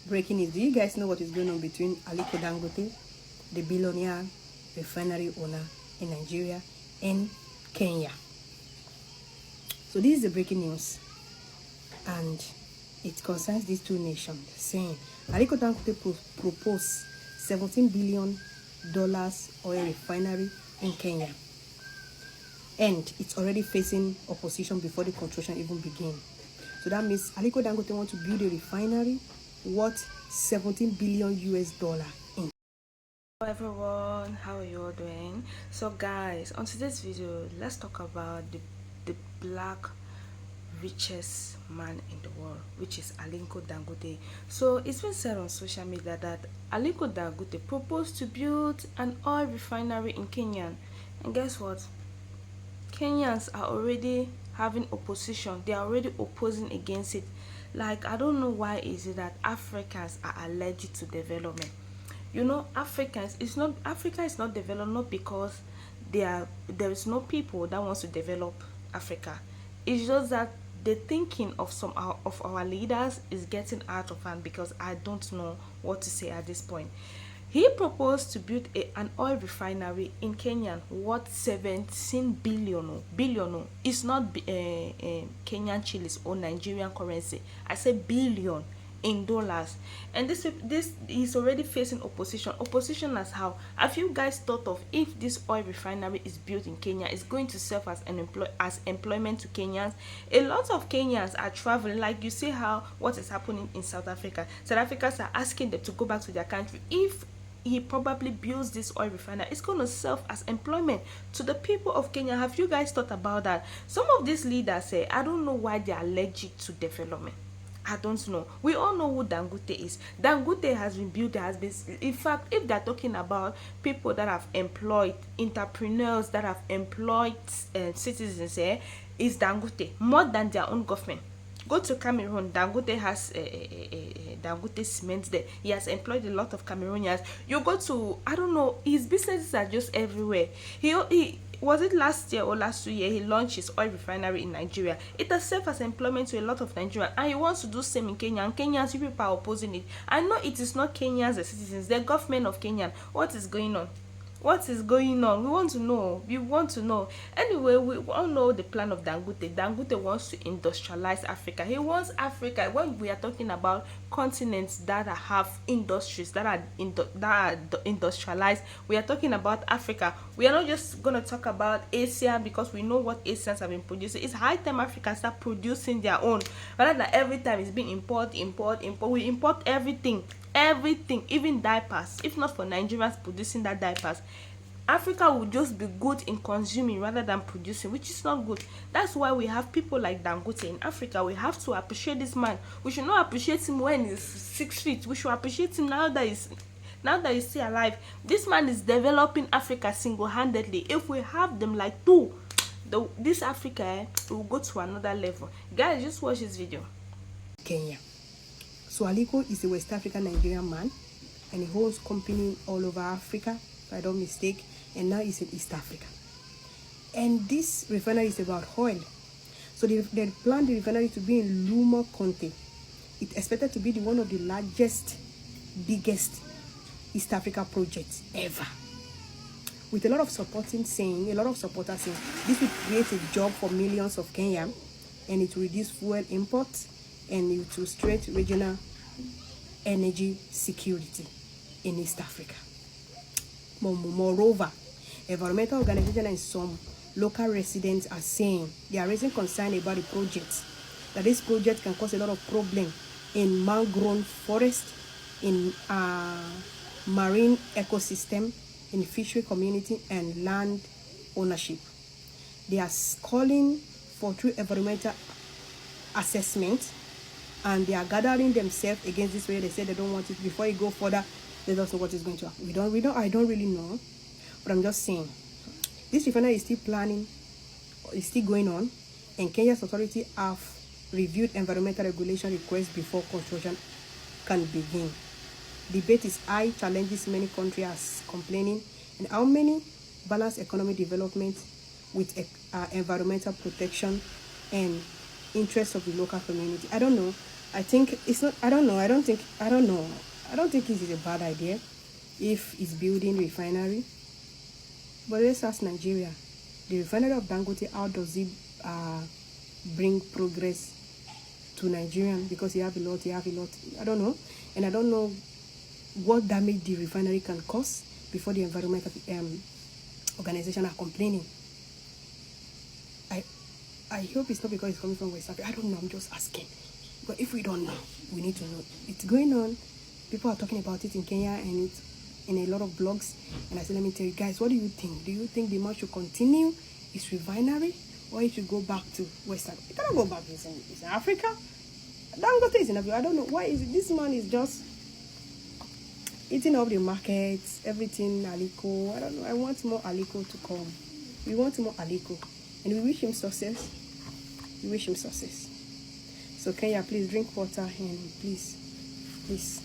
breaking news. Do you guys know what is going on between Aliko Dangote, the billionaire refinery owner in Nigeria, and Kenya? So this is the breaking news, and it concerns these two nations, saying Aliko Dangote proposed $17 billion oil refinery in Kenya, and it's already facing opposition before the construction even begins. So that means Aliko Dangote wants to build a refinery worth $17 billion in. Hello everyone, how are you all doing? So guys, on today's video, let's talk about the black richest man in the world, which is Aliko Dangote. So it's been said on social media that Aliko Dangote proposed to build an oil refinery in Kenya, and guess what? Kenyans are already having opposition. They are already opposing against it. Like, I don't know why is it that Africans are allergic to development. You know, Africa is not developed not because there is no people that wants to develop Africa. It's just that the thinking of some of our leaders is getting out of hand, because I don't know what to say at this point. He proposed to build an oil refinery in Kenya worth 17 billion. Billion. It's not Kenyan shillings or Nigerian currency. I say billion in dollars. And this is already facing opposition. Opposition as how? Have you guys thought of if this oil refinery is built in Kenya, it's going to serve as employment to Kenyans? A lot of Kenyans are traveling, like you see how what is happening in South Africa. South Africans are asking them to go back to their country. If he probably builds this oil refinery, it's going to serve as employment to the people of Kenya. Have you guys thought about that? Some of these leaders say, I don't know why they are allergic to development. I don't know. We all know who Dangote is. Dangote has been built, in fact, if they're talking about people that have employed, entrepreneurs that have employed citizens here, is Dangote more than their own government. Go to Cameroon, Dangote has Dangote cement there. He has employed a lot of Cameroonians. You go to, I don't know, his businesses are just everywhere. He was it last year or last 2 years, he launched his oil refinery in Nigeria. It has served as employment to a lot of Nigerians, and he wants to do same in Kenya, and Kenyans, you people are opposing it. I know it is not Kenyans, the citizens, the government of Kenya. What is going on? What is going on? We want to know. We want to know. Anyway, we all know the plan of Dangote. Dangote wants to industrialize Africa. He wants Africa, when we are talking about continents that have industries that are industrialized, we are talking about Africa. We are not just going to talk about Asia, because we know what Asians have been producing. It's high time Africa start producing their own, rather than every time it's being import. We import everything, even diapers. If not for Nigerians producing that diapers, Africa would just be good in consuming rather than producing, which is not good. That's why we have people like Dangote in Africa. We have to appreciate this man. We should not appreciate him when he's 6 feet. We should appreciate him now that he's still alive. This man is developing Africa single-handedly. If we have them like two, this Africa will go to another level. Guys, just watch this video. Kenya. So Aliko is a West African Nigerian man, and he holds company all over Africa, if I don't mistake, and now he's in East Africa. And this refinery is about oil. So they planned the refinery to be in Luma County. It's expected to be one of the largest, biggest East Africa projects ever. With a lot of supporters saying this will create a job for millions of Kenyans, and it will reduce fuel imports, and it will strengthen regional energy security in East Africa. Moreover, environmental organizations and some local residents are saying they are raising concern about the project, that this project can cause a lot of problem in mangrove forest, in marine ecosystem, in fishery community, and land ownership. They are calling for true environmental assessment, and they are gathering themselves against this way. They say they don't want it. Before you go further, let us know what is going to happen. I don't really know, but I'm just saying this refinery is still planning, is still going on, and Kenya's authority have reviewed environmental regulation requests before construction can begin. Debate is high, challenges many countries are complaining, and how many balance economic development with environmental protection and interests of the local community. I don't know. I think it's not. I don't know. I don't think. I don't know. I don't think it is a bad idea if it's building refinery. But let's ask Nigeria. The refinery of Dangote, how does it bring progress to Nigerian? Because you have a lot. You have a lot. I don't know, and I don't know what damage the refinery can cause before the environmental organization are complaining. I hope it's not because it's coming from West Africa. I don't know. I'm just asking. But if we don't know, we need to know. It's going on. People are talking about it in Kenya and it's in a lot of blogs. And I said, let me tell you guys, what do you think? Do you think the man should continue his refinery or he should go back to West Africa? He cannot go back. He's in Africa. Dangote is in Africa. I don't know. Why is it? This man is just eating up the markets, everything, Aliko. I don't know. I want more Aliko to come. We want more Aliko. And we wish him success. We wish him success. So Kenya, please drink water and please, please.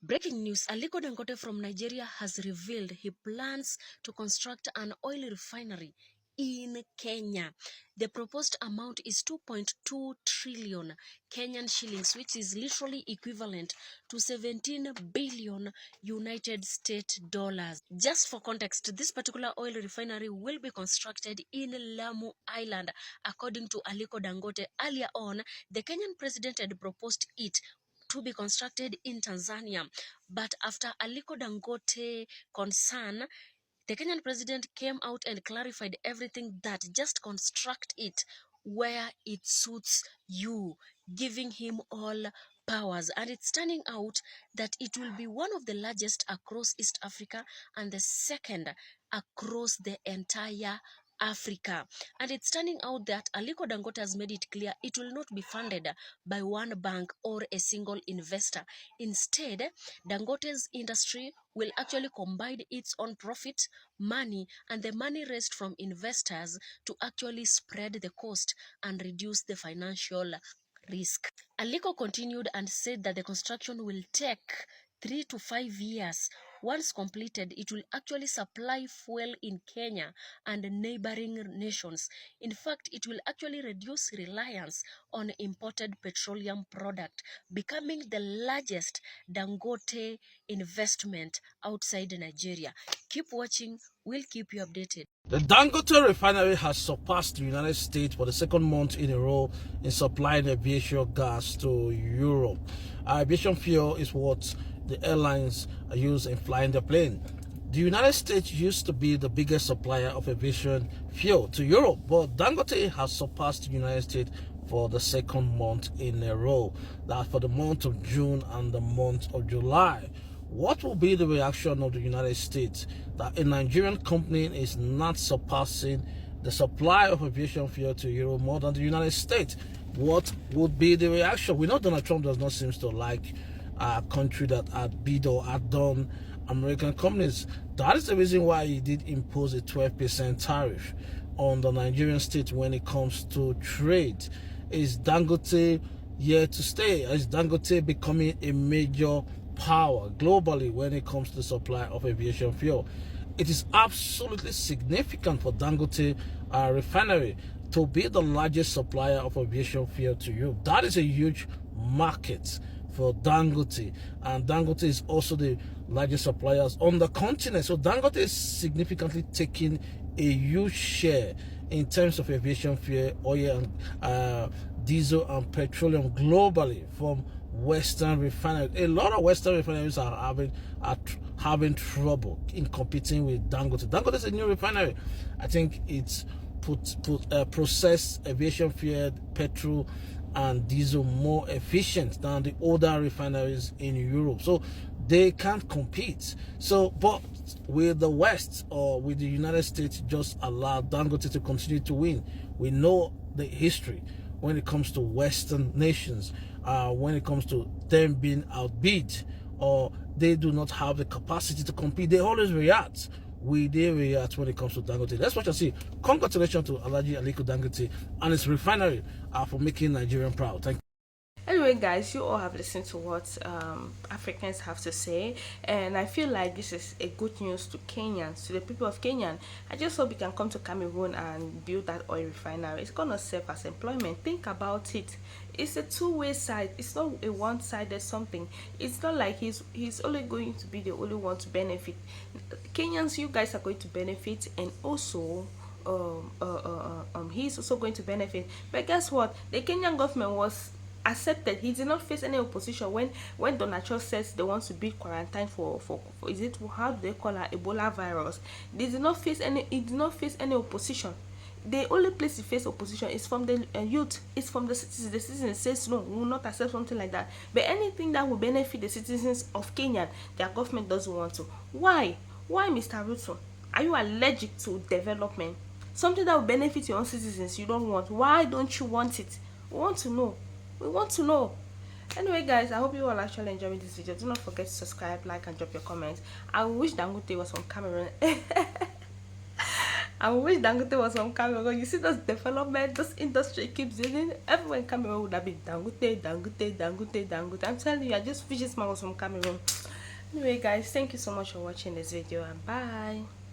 Breaking news, Aliko Dangote from Nigeria has revealed he plans to construct an oil refinery in Kenya. The proposed amount is 2.2 trillion Kenyan shillings, which is literally equivalent to 17 billion United States dollars. Just for context, this particular oil refinery will be constructed in Lamu Island. According to Aliko Dangote, earlier on, the Kenyan president had proposed it to be constructed in Tanzania. But after Aliko Dangote concern, the Kenyan president came out and clarified everything that just construct it where it suits you, giving him all powers. And it's turning out that it will be one of the largest across East Africa and the second across the entire Africa. And it's turning out that Aliko Dangote has made it clear it will not be funded by one bank or a single investor. Instead, Dangote's industry will actually combine its own profit, money, and the money raised from investors to actually spread the cost and reduce the financial risk. Aliko continued and said that the construction will take 3 to 5 years. Once completed, it will actually supply fuel in Kenya and neighboring nations. In fact, it will actually reduce reliance on imported petroleum product, becoming the largest Dangote investment outside Nigeria. Keep watching, we'll keep you updated. The Dangote refinery has surpassed the United States for the second month in a row in supplying aviation gas to Europe. Aviation fuel is what the airlines use in flying the plane. The United States used to be the biggest supplier of aviation fuel to Europe, but Dangote has surpassed the United States for the second month in a row. That for the month of June and the month of July. What will be the reaction of the United States that a Nigerian company is not surpassing the supply of aviation fuel to Europe more than the United States? What would be the reaction? We know Donald Trump does not seem to like a country that had bid or had done American companies. That is the reason why he did impose a 12% tariff on the Nigerian state when it comes to trade. Is Dangote here to stay? Is Dangote becoming a major power globally when it comes to the supply of aviation fuel? It is absolutely significant for Dangote refinery to be the largest supplier of aviation fuel to Europe. That is a huge market for Dangote, and Dangote is also the largest suppliers on the continent. So Dangote is significantly taking a huge share in terms of aviation fuel, oil, and diesel and petroleum globally from Western refineries. A lot of Western refineries are having trouble in competing with Dangote. Dangote is a new refinery. I think it's processed aviation fuel, petrol, and diesel more efficient than the older refineries in Europe. So they can't compete. So, but with the West or with the United States just allow Dangote to continue to win. We know the history when it comes to Western nations, when it comes to them being outbid or they do not have the capacity to compete, they always react. They react when it comes to Dangote. Let's watch and see. Congratulations to Alhaji Aliko Dangote and his refinery for making Nigerian proud. Thank you. Anyway, Anyway, guys, you all have listened to what Africans have to say, and I feel like this is a good news to Kenyans, to the people of Kenya. I just hope we can come to Cameroon and build that oil refinery. It's gonna serve as employment. Think about it. It's a two-way side. It's not a one-sided something. It's not like he's only going to be the only one to benefit. Kenyans, you guys are going to benefit, and also he's also going to benefit. But guess what? The Kenyan government was accepted. He did not face any opposition when Donald Trump says they want to be quarantined for is it, how do they call it, Ebola virus. They did not face any, he did not face any opposition. The only place he faced opposition is from the youth, it's from the citizens. The citizens says no, we will not accept something like that. But anything that will benefit the citizens of Kenya, their government doesn't want to. Why Mr. Ruto? Are you allergic to development? Something that will benefit your own citizens you don't want. Why don't you want it? We want to know. We want to know. Anyway, guys, I hope you all actually enjoyed this video. Do not forget to subscribe, like, and drop your comments. I wish Dangote was from Cameroon. I wish Dangote was from Cameroon. You see those development, this industry keeps doing. Everyone in Cameroon would have been Dangote, Dangote, Dangote, Dangote. I'm telling you, I just wish this man was from Cameroon. Anyway, guys, thank you so much for watching this video, and bye.